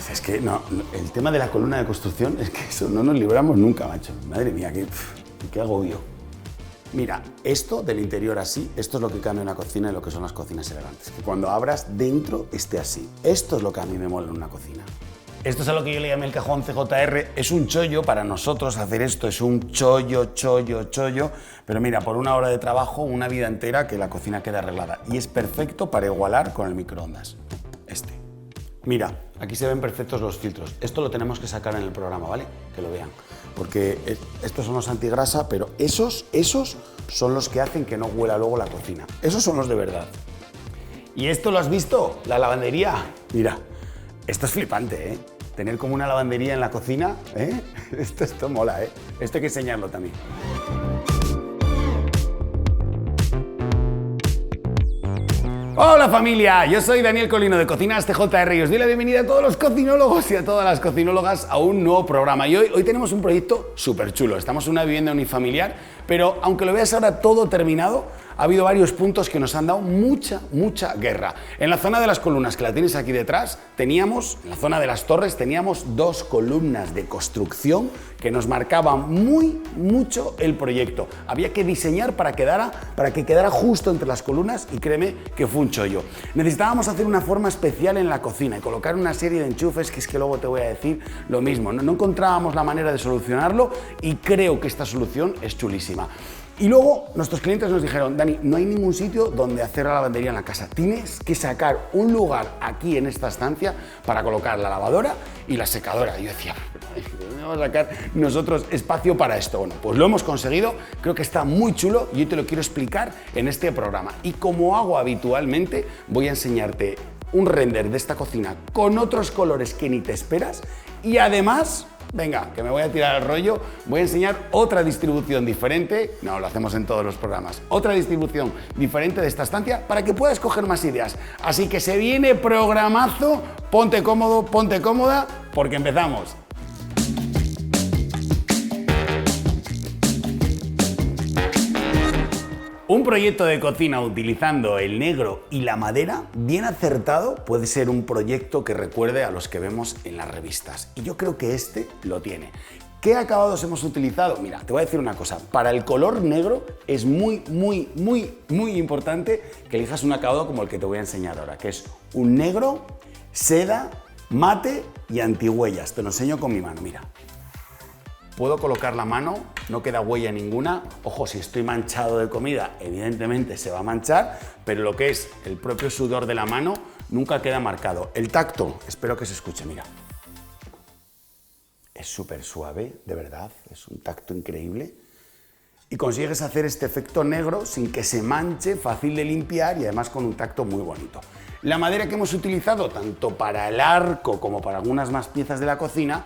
Es que no, el tema de la columna de construcción es que eso no nos libramos nunca, macho. Madre mía, qué agobio. Mira, esto del interior así, esto es lo que cambia una cocina y lo que son las cocinas elegantes. Que cuando abras, dentro esté así. Esto es lo que a mí me mola en una cocina. Esto es a lo que yo le llamé el cajón CJR. Es un chollo para nosotros hacer esto, es un chollo. Pero mira, por una hora de trabajo, una vida entera que la cocina queda arreglada. Y es perfecto para igualar con el microondas. Este. Mira, aquí se ven perfectos los filtros. Esto lo tenemos que sacar en el programa, ¿vale? Que lo vean. Porque estos son los antigrasa, pero esos son los que hacen que no huela luego la cocina. Esos son los de verdad. ¿Y esto lo has visto? La lavandería. Mira, esto es flipante, ¿eh? Tener como una lavandería en la cocina, ¿eh? Esto mola, ¿eh? Esto hay que enseñarlo también. Hola familia, yo soy Daniel Colino de Cocinas CJR y os doy la bienvenida a todos los cocinólogos y a todas las cocinólogas a un nuevo programa. Y hoy tenemos un proyecto súper chulo. Estamos en una vivienda unifamiliar, pero aunque lo veas ahora todo terminado, ha habido varios puntos que nos han dado mucha guerra. En la zona de las columnas, que la tienes aquí detrás, en la zona de las torres, teníamos 2 columnas de construcción que nos marcaban mucho el proyecto. Había que diseñar para que quedara justo entre las columnas y créeme que fue un chollo. Necesitábamos hacer una forma especial en la cocina y colocar una serie de enchufes que es que luego te voy a decir lo mismo. No encontrábamos la manera de solucionarlo y creo que esta solución es chulísima. Y luego nuestros clientes nos dijeron, Dani, no hay ningún sitio donde hacer la lavandería en la casa. Tienes que sacar un lugar aquí en esta estancia para colocar la lavadora y la secadora. Y yo decía, ¿dónde vamos a sacar nosotros espacio para esto? Bueno, pues lo hemos conseguido, creo que está muy chulo y hoy te lo quiero explicar en este programa. Y como hago habitualmente, voy a enseñarte un render de esta cocina con otros colores que ni te esperas y además... Venga, que me voy a tirar el rollo, voy a enseñar otra distribución diferente, no, lo hacemos en todos los programas, otra distribución diferente de esta estancia para que puedas coger más ideas. Así que se viene programazo, ponte cómodo, ponte cómoda, porque empezamos. Un proyecto de cocina utilizando el negro y la madera bien acertado puede ser un proyecto que recuerde a los que vemos en las revistas. Y yo creo que este lo tiene. ¿Qué acabados hemos utilizado? Mira, te voy a decir una cosa. Para el color negro es muy importante que elijas un acabado como el que te voy a enseñar ahora, que es un negro, seda, mate y antihuellas. Te lo enseño con mi mano, mira. Puedo colocar la mano, no queda huella ninguna. Ojo, si estoy manchado de comida, evidentemente se va a manchar, pero lo que es el propio sudor de la mano nunca queda marcado. El tacto, espero que se escuche, mira. Es súper suave, de verdad, es un tacto increíble. Y consigues hacer este efecto negro sin que se manche, fácil de limpiar y además con un tacto muy bonito. La madera que hemos utilizado, tanto para el arco como para algunas más piezas de la cocina,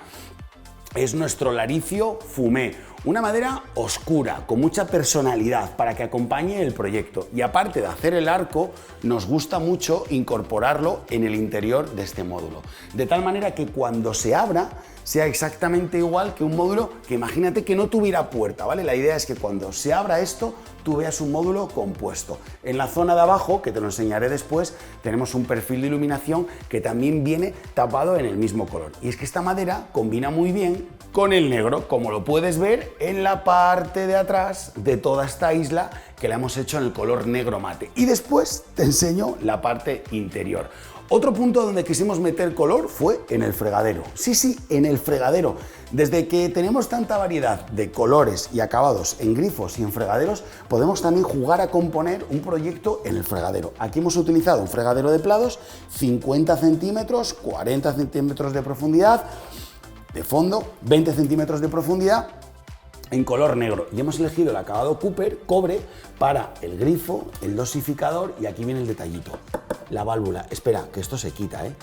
es nuestro Laricio Fumé, una madera oscura, con mucha personalidad para que acompañe el proyecto. Y aparte de hacer el arco, nos gusta mucho incorporarlo en el interior de este módulo. De tal manera que cuando se abra, sea exactamente igual que un módulo que imagínate que no tuviera puerta, ¿vale? La idea es que cuando se abra esto, tú veas un módulo compuesto. En la zona de abajo, que te lo enseñaré después, tenemos un perfil de iluminación que también viene tapado en el mismo color. Y es que esta madera combina muy bien con el negro, como lo puedes ver en la parte de atrás de toda esta isla que la hemos hecho en el color negro mate. Y después te enseño la parte interior. Otro punto donde quisimos meter color fue en el fregadero. Sí, en el fregadero. Desde que tenemos tanta variedad de colores y acabados en grifos y en fregaderos, podemos también jugar a componer un proyecto en el fregadero. Aquí hemos utilizado un fregadero de plados, 50 centímetros, 40 centímetros de profundidad, de fondo, 20 centímetros de profundidad, en color negro. Y hemos elegido el acabado cobre para el grifo, el dosificador y aquí viene el detallito. La válvula, espera, que esto se quita, ¿eh?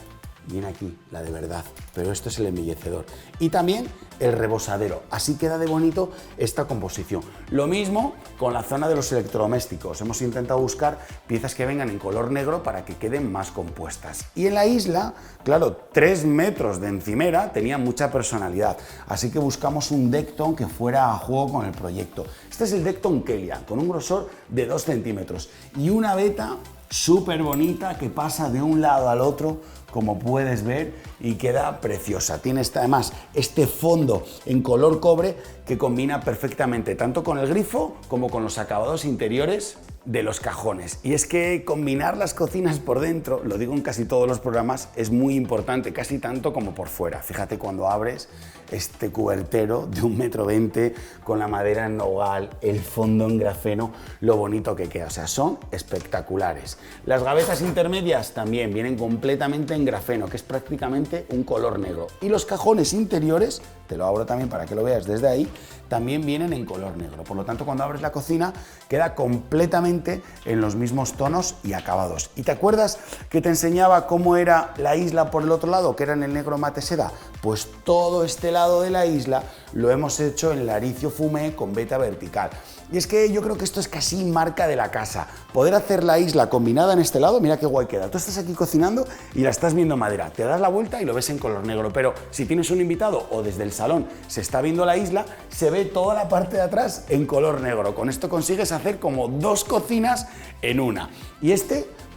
Viene aquí, la de verdad, pero esto es el embellecedor. Y también el rebosadero, así queda de bonito esta composición. Lo mismo con la zona de los electrodomésticos. Hemos intentado buscar piezas que vengan en color negro para que queden más compuestas. Y en la isla, claro, 3 metros de encimera tenía mucha personalidad, así que buscamos un Decton que fuera a juego con el proyecto. Este es el Decton Kelia, con un grosor de 2 centímetros y una veta súper bonita que pasa de un lado al otro como puedes ver, y queda preciosa. Tiene además este fondo en color cobre que combina perfectamente tanto con el grifo como con los acabados interiores de los cajones. Y es que combinar las cocinas por dentro, lo digo en casi todos los programas, es muy importante, casi tanto como por fuera. Fíjate cuando abres este cubertero de 1,20 m con la madera en nogal, el fondo en grafeno, lo bonito que queda. O sea, son espectaculares. Las gavetas intermedias también vienen completamente en grafeno, que es prácticamente un color negro. Y los cajones interiores, te lo abro también para que lo veas desde ahí, también vienen en color negro. Por lo tanto, cuando abres la cocina, queda completamente en los mismos tonos y acabados. ¿Y te acuerdas que te enseñaba cómo era la isla por el otro lado, que era en el negro mate seda? Pues todo este lado de la isla lo hemos hecho en Laricio Fumé con veta vertical. Y es que yo creo que esto es casi marca de la casa. Poder hacer la isla combinada en este lado, mira qué guay queda. Tú estás aquí cocinando y la estás viendo en madera. Te das la vuelta y lo ves en color negro. Pero si tienes un invitado o desde el salón se está viendo la isla, se ve toda la parte de atrás en color negro. Con esto consigues hacer como 2 cocinas en una. Y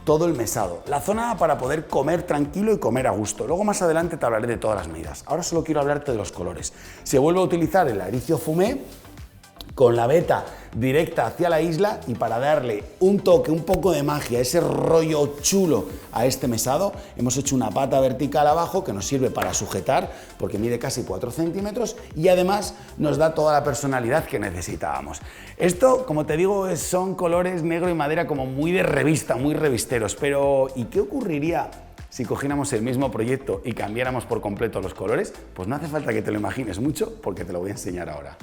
todo el mesado, la zona para poder comer tranquilo y comer a gusto. Luego más adelante te hablaré de todas las medidas. Ahora solo quiero hablarte de los colores. Se vuelve a utilizar el Laricio Fumé con la veta directa hacia la isla, y para darle un toque, un poco de magia, ese rollo chulo a este mesado, hemos hecho una pata vertical abajo que nos sirve para sujetar porque mide casi 4 centímetros y además nos da toda la personalidad que necesitábamos. Esto, como te digo, son colores negro y madera como muy de revista, muy revisteros, pero ¿y qué ocurriría si cogiéramos el mismo proyecto y cambiáramos por completo los colores? Pues no hace falta que te lo imagines mucho porque te lo voy a enseñar ahora.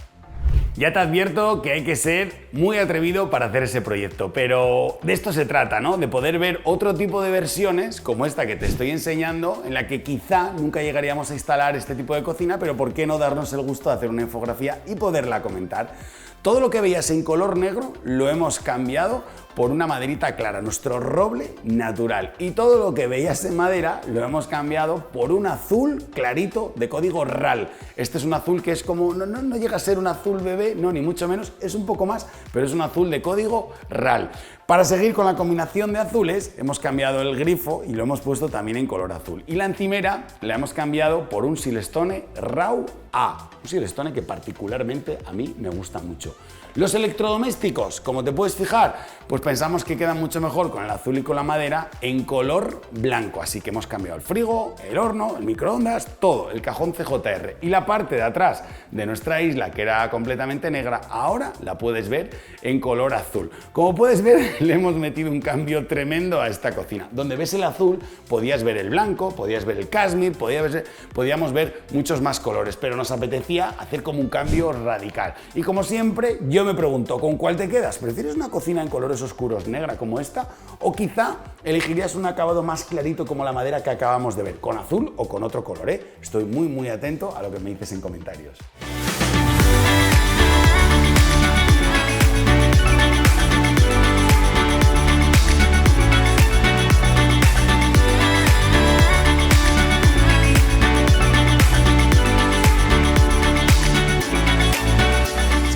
Ya te advierto que hay que ser muy atrevido para hacer ese proyecto, pero de esto se trata, ¿no? De poder ver otro tipo de versiones, como esta que te estoy enseñando, en la que quizá nunca llegaríamos a instalar este tipo de cocina, pero ¿por qué no darnos el gusto de hacer una infografía y poderla comentar? Todo lo que veías en color negro lo hemos cambiado por una maderita clara, nuestro roble natural. Y todo lo que veías en madera lo hemos cambiado por un azul clarito de código RAL. Este es un azul que es como, no llega a ser un azul bebé, no, ni mucho menos, es un poco más, pero es un azul de código RAL. Para seguir con la combinación de azules, hemos cambiado el grifo y lo hemos puesto también en color azul. Y la encimera la hemos cambiado por un Silestone Raw A, un Silestone que particularmente a mí me gusta mucho. Los electrodomésticos, como te puedes fijar, pues pensamos que quedan mucho mejor con el azul y con la madera en color blanco, así que hemos cambiado el frigo, el horno, el microondas, todo, el cajón CJR. Y la parte de atrás de nuestra isla, que era completamente negra, ahora la puedes ver en color azul. Como puedes ver, le hemos metido un cambio tremendo a esta cocina. Donde ves el azul, podías ver el blanco, podías ver el cashmere, podíamos ver muchos más colores, pero nos apetecía hacer como un cambio radical. Y como siempre, yo me pregunto, ¿con cuál te quedas? ¿Prefieres una cocina en colores oscuros negra como esta? ¿O quizá elegirías un acabado más clarito como la madera que acabamos de ver, con azul o con otro color? Estoy muy atento a lo que me dices en comentarios.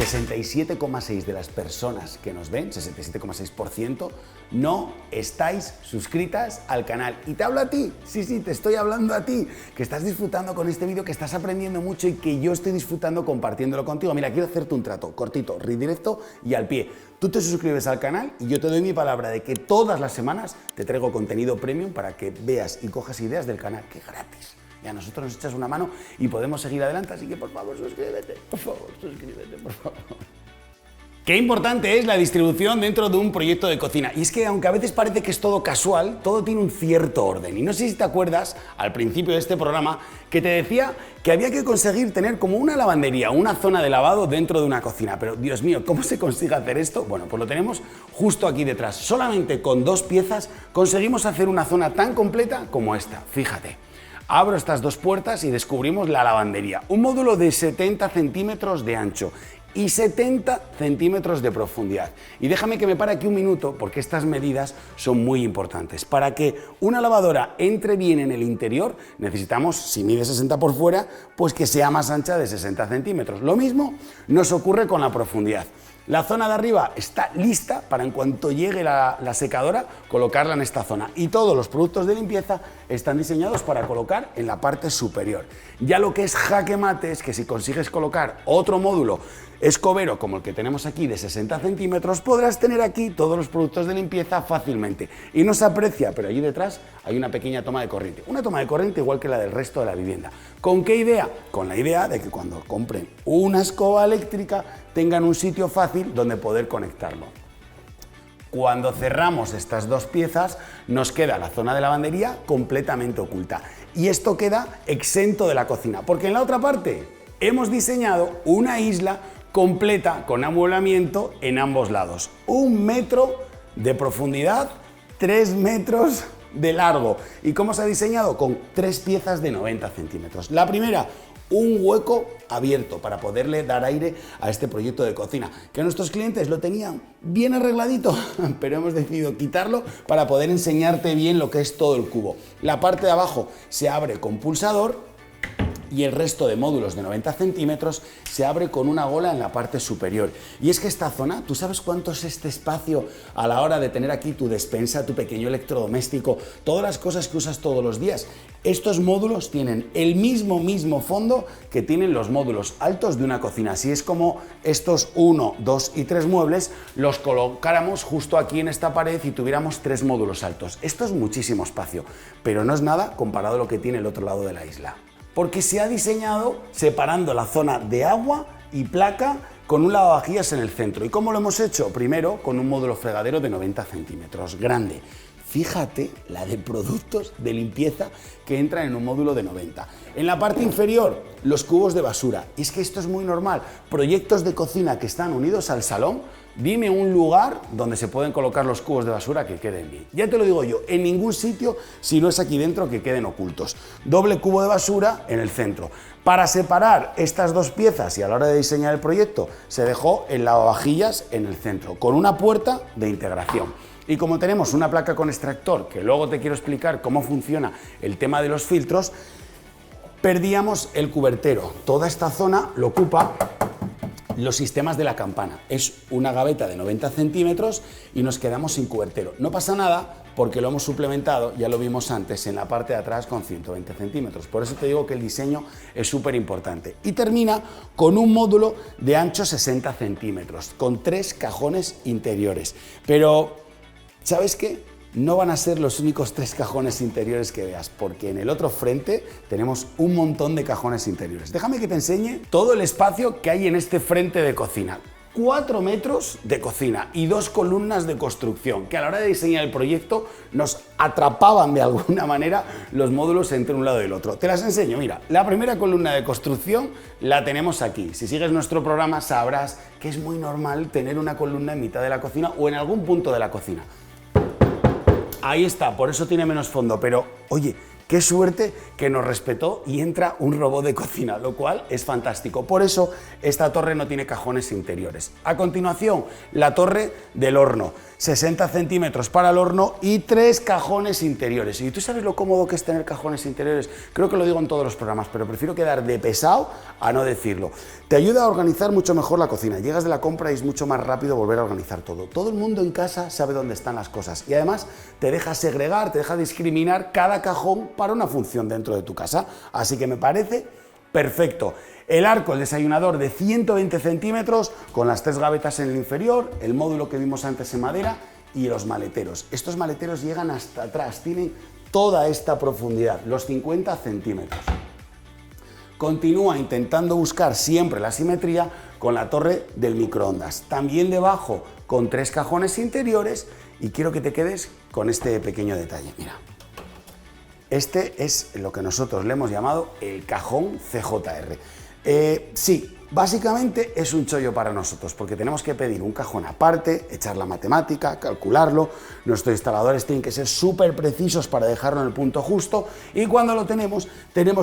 67,6% de las personas que nos ven, 67,6%, no estáis suscritas al canal. Y te hablo a ti, sí, te estoy hablando a ti, que estás disfrutando con este vídeo, que estás aprendiendo mucho y que yo estoy disfrutando compartiéndolo contigo. Mira, quiero hacerte un trato cortito, directo y al pie. Tú te suscribes al canal y yo te doy mi palabra de que todas las semanas te traigo contenido premium para que veas y cojas ideas del canal, que es gratis. Y a nosotros nos echas una mano y podemos seguir adelante, así que por favor suscríbete, por favor. Qué importante es la distribución dentro de un proyecto de cocina. Y es que aunque a veces parece que es todo casual, todo tiene un cierto orden. Y no sé si te acuerdas, al principio de este programa, que te decía que había que conseguir tener como una lavandería, una zona de lavado dentro de una cocina. Pero Dios mío, ¿cómo se consigue hacer esto? Bueno, pues lo tenemos justo aquí detrás. Solamente con 2 piezas conseguimos hacer una zona tan completa como esta. Fíjate. Abro estas 2 puertas y descubrimos la lavandería. Un módulo de 70 centímetros de ancho y 70 centímetros de profundidad. Y déjame que me pare aquí un minuto porque estas medidas son muy importantes. Para que una lavadora entre bien en el interior, necesitamos, si mide 60 por fuera, pues que sea más ancha de 60 centímetros. Lo mismo nos ocurre con la profundidad. La zona de arriba está lista para en cuanto llegue la secadora colocarla en esta zona, y todos los productos de limpieza están diseñados para colocar en la parte superior. Ya lo que es jaque mate es que si consigues colocar otro módulo escobero como el que tenemos aquí de 60 centímetros, podrás tener aquí todos los productos de limpieza fácilmente. Y no se aprecia, pero allí detrás hay una pequeña toma de corriente. Una toma de corriente igual que la del resto de la vivienda. ¿Con qué idea? Con la idea de que cuando compren una escoba eléctrica tengan un sitio fácil donde poder conectarlo. Cuando cerramos estas dos piezas, nos queda la zona de lavandería completamente oculta. Y esto queda exento de la cocina, porque en la otra parte hemos diseñado una isla completa con amueblamiento en ambos lados. 1 metro de profundidad, 3 metros de largo. ¿Y cómo se ha diseñado? Con 3 piezas de 90 centímetros. La primera, un hueco abierto para poderle dar aire a este proyecto de cocina, que nuestros clientes lo tenían bien arregladito, pero hemos decidido quitarlo para poder enseñarte bien lo que es todo el cubo. La parte de abajo se abre con pulsador y el resto de módulos de 90 centímetros se abre con una gola en la parte superior. Y es que esta zona, ¿tú sabes cuánto es este espacio a la hora de tener aquí tu despensa, tu pequeño electrodoméstico, todas las cosas que usas todos los días? Estos módulos tienen el mismo fondo que tienen los módulos altos de una cocina. Así es como estos 1, 2 y 3 muebles los colocáramos justo aquí en esta pared y tuviéramos 3 módulos altos. Esto es muchísimo espacio, pero no es nada comparado a lo que tiene el otro lado de la isla, porque se ha diseñado separando la zona de agua y placa con un lavavajillas en el centro. ¿Y cómo lo hemos hecho? Primero con un módulo fregadero de 90 centímetros, grande. Fíjate la de productos de limpieza que entran en un módulo de 90. En la parte inferior, los cubos de basura. Y es que esto es muy normal. Proyectos de cocina que están unidos al salón, dime un lugar donde se pueden colocar los cubos de basura que queden bien. Ya te lo digo yo, en ningún sitio, si no es aquí dentro, que queden ocultos. Doble cubo de basura en el centro. Para separar estas dos piezas y a la hora de diseñar el proyecto, se dejó el lavavajillas en el centro, con una puerta de integración. Y como tenemos una placa con extractor, que luego te quiero explicar cómo funciona el tema de los filtros, perdíamos el cubertero. Toda esta zona lo ocupa los sistemas de la campana. Es una gaveta de 90 centímetros y nos quedamos sin cubertero. No pasa nada porque lo hemos suplementado, ya lo vimos antes, en la parte de atrás con 120 centímetros. Por eso te digo que el diseño es súper importante. Y termina con un módulo de ancho 60 centímetros, con 3 cajones interiores. Pero, ¿sabes qué? No van a ser los únicos 3 cajones interiores que veas, porque en el otro frente tenemos un montón de cajones interiores. Déjame que te enseñe todo el espacio que hay en este frente de cocina. 4 metros de cocina y 2 columnas de construcción, que a la hora de diseñar el proyecto nos atrapaban de alguna manera los módulos entre un lado y el otro. Te las enseño, mira, la primera columna de construcción la tenemos aquí. Si sigues nuestro programa sabrás que es muy normal tener una columna en mitad de la cocina o en algún punto de la cocina. Ahí está, por eso tiene menos fondo, pero oye, qué suerte que nos respetó y entra un robot de cocina, lo cual es fantástico. Por eso esta torre no tiene cajones interiores. A continuación, la torre del horno. 60 centímetros para el horno y 3 cajones interiores. ¿Y tú sabes lo cómodo que es tener cajones interiores? Creo que lo digo en todos los programas, pero prefiero quedar de pesado a no decirlo. Te ayuda a organizar mucho mejor la cocina. Llegas de la compra y es mucho más rápido volver a organizar todo. Todo el mundo en casa sabe dónde están las cosas y además te deja segregar, te deja discriminar cada cajón para una función dentro de tu casa. Así que me parece perfecto. El arco, el desayunador de 120 centímetros con las 3 gavetas en el inferior, el módulo que vimos antes en madera y los maleteros. Estos maleteros llegan hasta atrás, tienen toda esta profundidad, los 50 centímetros. Continúa intentando buscar siempre la simetría con la torre del microondas. También debajo con 3 cajones interiores y quiero que te quedes con este pequeño detalle. Mira. Este es lo que nosotros le hemos llamado el cajón CJR. Sí, básicamente es un chollo para nosotros porque tenemos que pedir un cajón aparte, echar la matemática, calcularlo. Nuestros instaladores tienen que ser súper precisos para dejarlo en el punto justo y cuando lo tenemos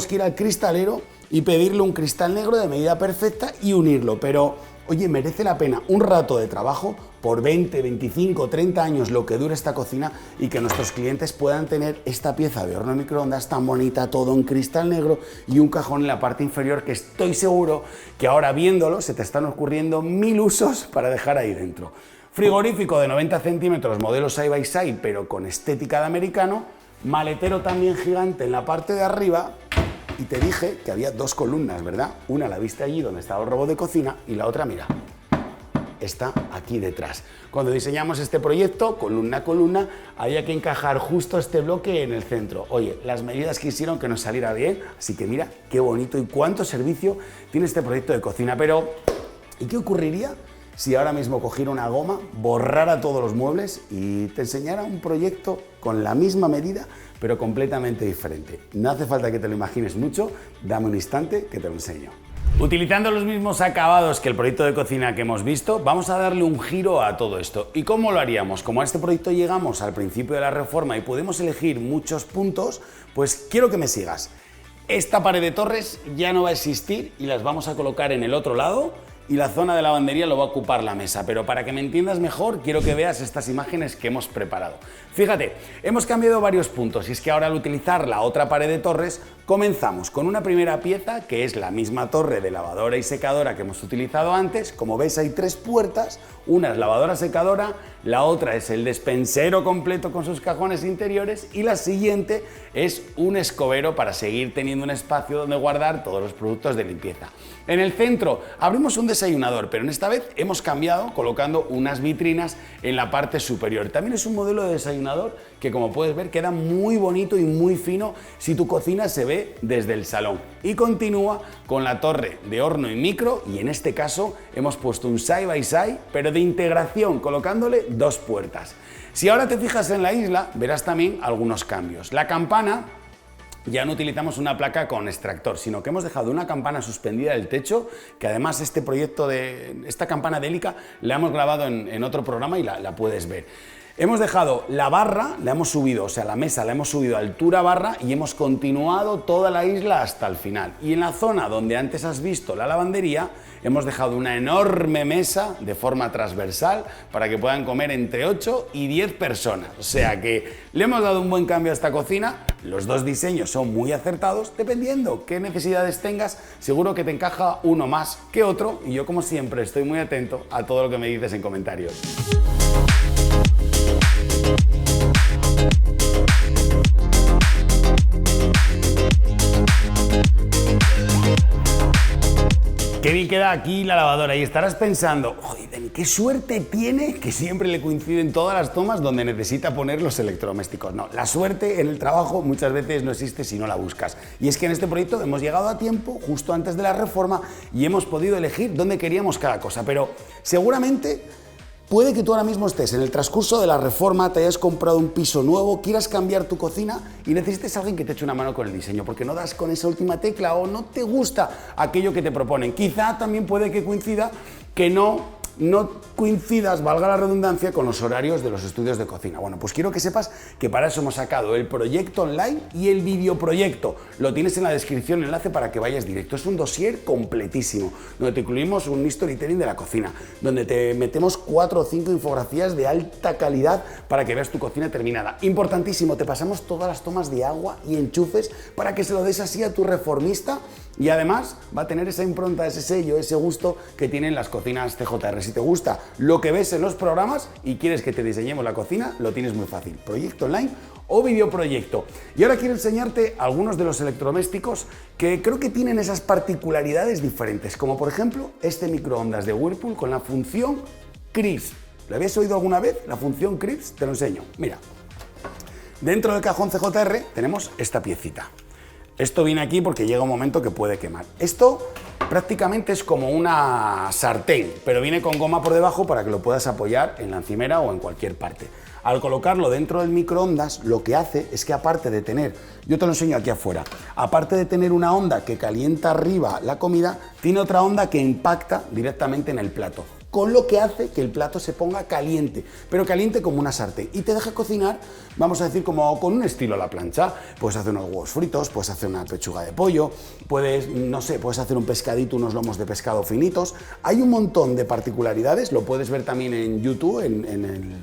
que ir al cristalero y pedirle un cristal negro de medida perfecta y unirlo. Pero Oye, merece la pena un rato de trabajo por 20, 25, 30 años, lo que dure esta cocina, y que nuestros clientes puedan tener esta pieza de horno de microondas tan bonita, todo en cristal negro y un cajón en la parte inferior que estoy seguro que ahora viéndolo se te están ocurriendo 1000 usos para dejar ahí dentro. Frigorífico de 90 centímetros, modelo side by side, pero con estética de americano, maletero también gigante en la parte de arriba. Y te dije que había 2 columnas, ¿verdad? Una la viste allí donde estaba el robot de cocina y la otra, mira, está aquí detrás. Cuando diseñamos este proyecto, columna a columna, había que encajar justo este bloque en el centro. Oye, las medidas quisieron que nos saliera bien, así que mira qué bonito y cuánto servicio tiene este proyecto de cocina. Pero, ¿y qué ocurriría si ahora mismo cogiera una goma, borrara todos los muebles y te enseñara un proyecto con la misma medida, pero completamente diferente? No hace falta que te lo imagines mucho, dame un instante que te lo enseño. Utilizando los mismos acabados que el proyecto de cocina que hemos visto, vamos a darle un giro a todo esto. ¿Y cómo lo haríamos? Como a este proyecto llegamos al principio de la reforma y podemos elegir muchos puntos, pues quiero que me sigas. Esta pared de torres ya no va a existir y las vamos a colocar en el otro lado, y la zona de lavandería lo va a ocupar la mesa, pero para que me entiendas mejor quiero que veas estas imágenes que hemos preparado. Fíjate, hemos cambiado varios puntos y es que ahora al utilizar la otra pared de torres comenzamos con una primera pieza que es la misma torre de lavadora y secadora que hemos utilizado antes. Como ves hay 3 puertas, una es lavadora secadora, la otra es el despensero completo con sus cajones interiores y la siguiente es un escobero para seguir teniendo un espacio donde guardar todos los productos de limpieza. En el centro abrimos un desayunador, pero en esta vez hemos cambiado colocando unas vitrinas en la parte superior. También es un modelo de desayunador que, como puedes ver, queda muy bonito y muy fino si tu cocina se ve desde el salón. Y continúa con la torre de horno y micro, y en este caso hemos puesto un side by side, pero de integración, colocándole 2 puertas. Si ahora te fijas en la isla, verás también algunos cambios. La campana, ya no utilizamos una placa con extractor, sino que hemos dejado una campana suspendida del techo, que además este proyecto de esta campana de hélica la hemos grabado en otro programa y la puedes ver. Hemos dejado la barra, la hemos subido, o sea, la mesa la hemos subido a altura barra y hemos continuado toda la isla hasta el final. Y en la zona donde antes has visto la lavandería, hemos dejado una enorme mesa de forma transversal para que puedan comer entre 8 y 10 personas. O sea que le hemos dado un buen cambio a esta cocina. Los 2 diseños son muy acertados, dependiendo qué necesidades tengas, seguro que te encaja uno más que otro, y yo, como siempre, estoy muy atento a todo lo que me dices en comentarios. Qué bien queda aquí la lavadora, y estarás pensando, joder, qué suerte tiene que siempre le coinciden todas las tomas donde necesita poner los electrodomésticos. No, la suerte en el trabajo muchas veces no existe si no la buscas. Y es que en este proyecto hemos llegado a tiempo, justo antes de la reforma, y hemos podido elegir dónde queríamos cada cosa, pero seguramente puede que tú ahora mismo estés en el transcurso de la reforma, te hayas comprado un piso nuevo, quieras cambiar tu cocina y necesites a alguien que te eche una mano con el diseño, porque no das con esa última tecla o no te gusta aquello que te proponen. Quizá también puede que coincida que no coincidas, valga la redundancia, con los horarios de los estudios de cocina. Bueno, pues quiero que sepas que para eso hemos sacado el proyecto online y el videoproyecto. Lo tienes en la descripción, el enlace para que vayas directo. Es un dossier completísimo, donde te incluimos un storytelling de la cocina, donde te metemos 4 o 5 infografías de alta calidad para que veas tu cocina terminada. Importantísimo, te pasamos todas las tomas de agua y enchufes para que se lo des así a tu reformista, y además va a tener esa impronta, ese sello, ese gusto que tienen las cocinas CJR. Si te gusta lo que ves en los programas y quieres que te diseñemos la cocina, lo tienes muy fácil. Proyecto online o videoproyecto. Y ahora quiero enseñarte algunos de los electrodomésticos que creo que tienen esas particularidades diferentes, como por ejemplo este microondas de Whirlpool con la función Crisp. ¿Lo habías oído alguna vez? La función Crisp, te lo enseño. Mira, dentro del cajón CJR tenemos esta piecita. Esto viene aquí porque llega un momento que puede quemar. Esto prácticamente es como una sartén, pero viene con goma por debajo para que lo puedas apoyar en la encimera o en cualquier parte. Al colocarlo dentro del microondas, lo que hace es que, aparte de tener, yo te lo enseño aquí afuera, aparte de tener una onda que calienta arriba la comida, tiene otra onda que impacta directamente en el plato. con lo que hace que el plato se ponga caliente, pero caliente como una sartén, y te deja cocinar, vamos a decir, como con un estilo a la plancha. Puedes hacer unos huevos fritos, puedes hacer una pechuga de pollo, puedes, no sé, puedes hacer un pescadito, unos lomos de pescado finitos. Hay un montón de particularidades, lo puedes ver también en YouTube, en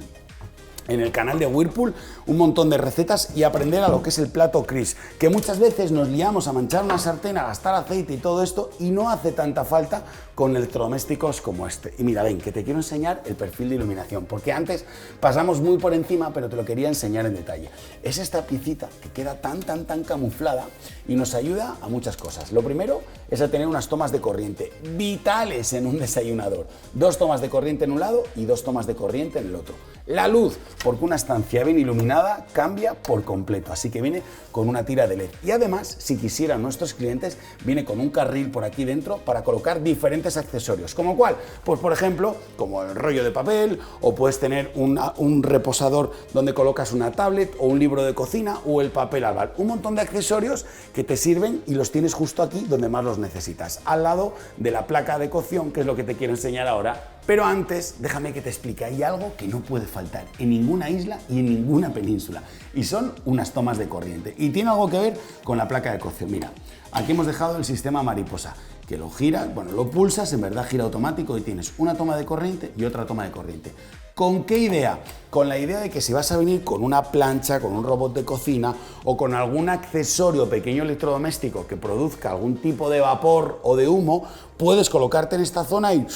el canal de Whirlpool, un montón de recetas y aprender a lo que es el plato Cris, que muchas veces nos liamos a manchar una sartén, a gastar aceite y todo esto, y no hace tanta falta con electrodomésticos como este. Y mira, ven, que te quiero enseñar el perfil de iluminación, porque antes pasamos muy por encima, pero te lo quería enseñar en detalle. Es esta piecita que queda tan camuflada y nos ayuda a muchas cosas. Lo primero es a tener unas tomas de corriente vitales en un desayunador. 2 tomas de corriente en un lado y 2 tomas de corriente en el otro. La luz, porque una estancia bien iluminada cambia por completo, así que viene con una tira de LED. Y además, si quisieran nuestros clientes, viene con un carril por aquí dentro para colocar diferentes accesorios. ¿Como cuál? Pues por ejemplo, como el rollo de papel, o puedes tener un reposador donde colocas una tablet o un libro de cocina o el papel albal. Un montón de accesorios que te sirven y los tienes justo aquí donde más los necesitas, al lado de la placa de cocción, que es lo que te quiero enseñar ahora. Pero antes, déjame que te explique, hay algo que no puede faltar en ninguna isla y en ninguna península, y son unas tomas de corriente. Y tiene algo que ver con la placa de cocción. Mira, aquí hemos dejado el sistema mariposa, que lo giras, bueno, lo pulsas, en verdad gira automático y tienes una toma de corriente y otra toma de corriente. ¿Con qué idea? Con la idea de que si vas a venir con una plancha, con un robot de cocina o con algún accesorio pequeño electrodoméstico que produzca algún tipo de vapor o de humo, puedes colocarte en esta zona y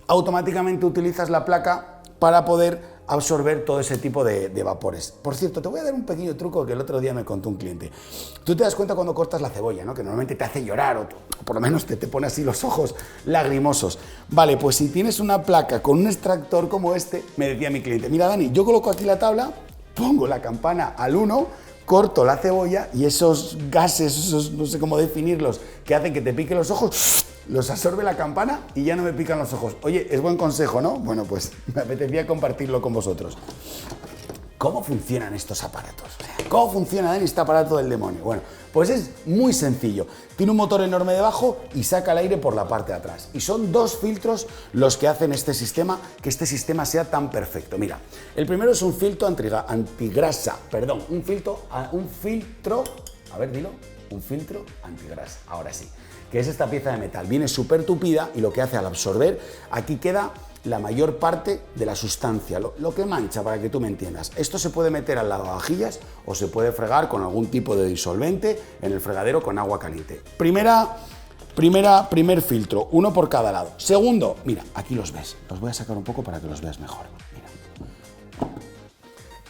automáticamente utilizas la placa para poder absorber todo ese tipo de vapores. Por cierto, te voy a dar un pequeño truco que el otro día me contó un cliente. Tú te das cuenta cuando cortas la cebolla, ¿no? Que normalmente te hace llorar o por lo menos te pone así los ojos lagrimosos. Vale, pues si tienes una placa con un extractor como este, me decía mi cliente, mira Dani, yo coloco aquí la tabla, pongo la campana al 1, corto la cebolla y esos gases, esos no sé cómo definirlos, que hacen que te pique los ojos, los absorbe la campana y ya no me pican los ojos. Oye, es buen consejo, ¿no? Bueno, pues me apetecía compartirlo con vosotros. ¿Cómo funcionan estos aparatos? ¿Cómo funciona este aparato del demonio? Bueno, pues es muy sencillo. Tiene un motor enorme debajo y saca el aire por la parte de atrás. Y son 2 filtros los que hacen este sistema, que este sistema sea tan perfecto. Mira, el primero es un filtro antigrasa, perdón, un filtro, a ver, dilo, un filtro antigrasa, ahora sí, que es esta pieza de metal. Viene súper tupida y lo que hace al absorber, aquí queda la mayor parte de la sustancia, lo que mancha, para que tú me entiendas. Esto se puede meter al lavavajillas o se puede fregar con algún tipo de disolvente en el fregadero con agua caliente. Primer filtro, uno por cada lado. Segundo, mira, aquí los ves. Los voy a sacar un poco para que los veas mejor. Mira.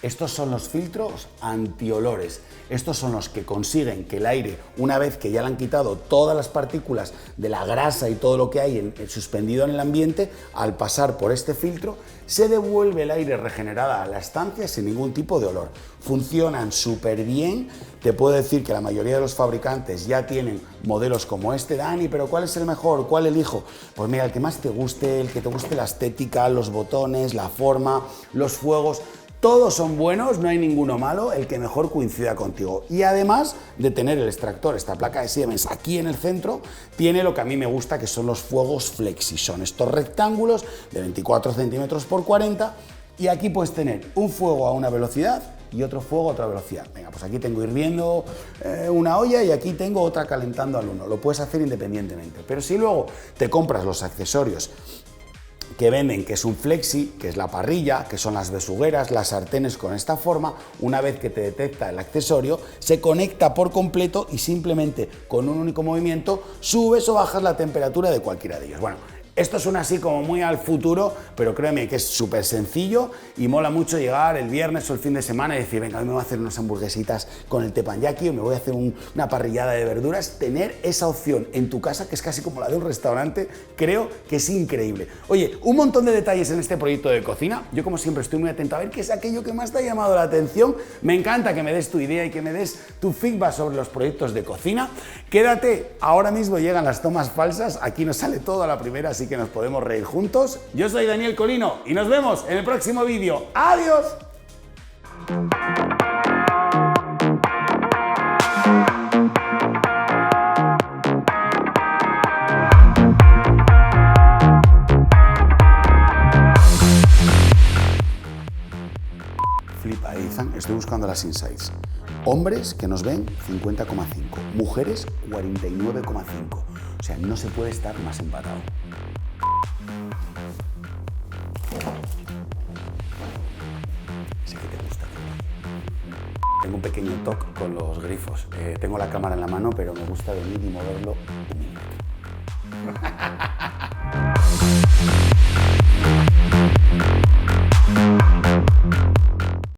Estos son los filtros antiolores. Estos son los que consiguen que el aire, una vez que ya le han quitado todas las partículas de la grasa y todo lo que hay suspendido en el ambiente, al pasar por este filtro, se devuelve el aire regenerado a la estancia sin ningún tipo de olor. Funcionan súper bien. Te puedo decir que la mayoría de los fabricantes ya tienen modelos como este. Dani, pero ¿cuál es el mejor? ¿Cuál elijo? Pues mira, el que más te guste, el que te guste la estética, los botones, la forma, los fuegos. Todos son buenos, no hay ninguno malo, el que mejor coincida contigo. Y además de tener el extractor, esta placa de Siemens aquí en el centro, tiene lo que a mí me gusta, que son los fuegos flexi. Son estos rectángulos de 24 centímetros por 40 y aquí puedes tener un fuego a una velocidad y otro fuego a otra velocidad. Venga, pues aquí tengo hirviendo una olla y aquí tengo otra calentando al 1. Lo puedes hacer independientemente. Pero si luego te compras los accesorios que venden, que es un flexi, que es la parrilla, que son las besugueras, las sartenes con esta forma, una vez que te detecta el accesorio, se conecta por completo y simplemente con un único movimiento subes o bajas la temperatura de cualquiera de ellos. Bueno, esto suena así como muy al futuro, pero créeme que es súper sencillo y mola mucho llegar el viernes o el fin de semana y decir, venga, hoy me voy a hacer unas hamburguesitas con el teppanyaki o me voy a hacer una parrillada de verduras. Tener esa opción en tu casa, que es casi como la de un restaurante, creo que es increíble. Oye, un montón de detalles en este proyecto de cocina. Yo, como siempre, estoy muy atento a ver qué es aquello que más te ha llamado la atención. Me encanta que me des tu idea y que me des tu feedback sobre los proyectos de cocina. Quédate, ahora mismo llegan las tomas falsas, aquí nos sale todo a la primera, así que nos podemos reír juntos. Yo soy Daniel Colino y nos vemos en el próximo vídeo. ¡Adiós! buscando las insights. Hombres que nos ven 50,5, mujeres 49,5. O sea, no se puede estar más empatado. Sé que te gusta. Tengo un pequeño toque con los grifos. Tengo la cámara en la mano, pero me gusta venir y moverlo un milímetro.